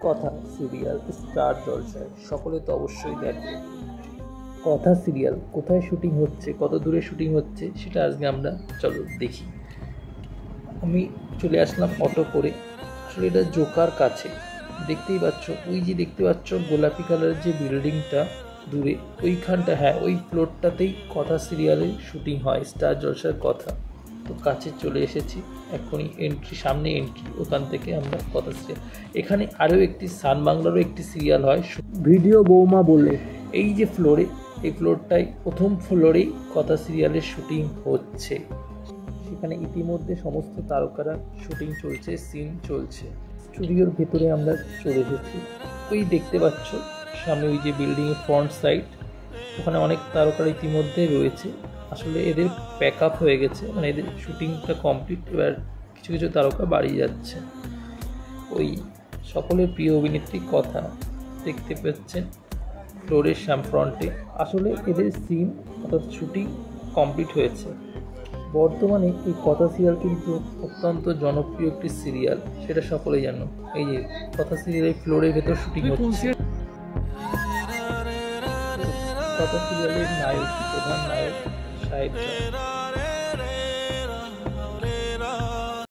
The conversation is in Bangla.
কথা সিরিয়াল স্টার জলসায় সকলে তো অবশ্যই দেখে। কথা সিরিয়াল কোথায় শুটিং হচ্ছে, কত দূরে শুটিং হচ্ছে সেটা আজকে আমরা চলো দেখি। আমি চলে আসলাম অটো করে। আসলে এটা জোকার কাছে, দেখতেই পাচ্ছ ওই যে দেখতে পাচ্ছ গোলাপি কালারের যে বিল্ডিংটা দূরে, ওইখানটা, হ্যাঁ ওই ফ্লোরটাতেই কথা সিরিয়ালের শুটিং হয়, স্টার জলসার কথা। তো কাছে চলে এসেছি, এখনই এন্ট্রি, সামনে এন্ট্রি, ওখান থেকে আমরা কথা সিরিয়াল। এখানে আরও একটি সান বাংলারও একটি সিরিয়াল হয় ভিডিও বৌমা বলে, এই যে ফ্লোরে, এই ফ্লোরটাই প্রথম ফ্লোরেই কথা সিরিয়ালের শুটিং হচ্ছে। সেখানে ইতিমধ্যে সমস্ত তারকারা শুটিং চলছে, সিন চলছে। স্টুডিওর ভেতরে আমরা চলে এসেছি। ওই দেখতে পাচ্ছ সামনে ওই যে বিল্ডিংয়ের ফ্রন্ট সাইড, ওখানে অনেক তারকারা ইতিমধ্যে রয়েছে। আসলে এদের প্যাক আপ হয়ে গেছে, মানে এদের শুটিংটা কমপ্লিট, এবার কিছু কিছু তারকা বাড়ি যাচ্ছে। ওই সকলের প্রিয় অভিনেত্রী কথা দেখতে পাচ্ছেন ফ্লোরের ফ্রন্টে। আসলে এদের সিন অর্থাৎ শুটিং কমপ্লিট হয়েছে। বর্তমানে এই কথা সিরিয়াল কিন্তু অত্যন্ত জনপ্রিয় একটি সিরিয়াল, সেটা সকলেই জানো। এই যে কথা সিরিয়ালের ফ্লোরের ভেতর শুটিং হচ্ছে। কথা সিরিয়ালের নায়ক, প্রধান নায়ক সাহেব।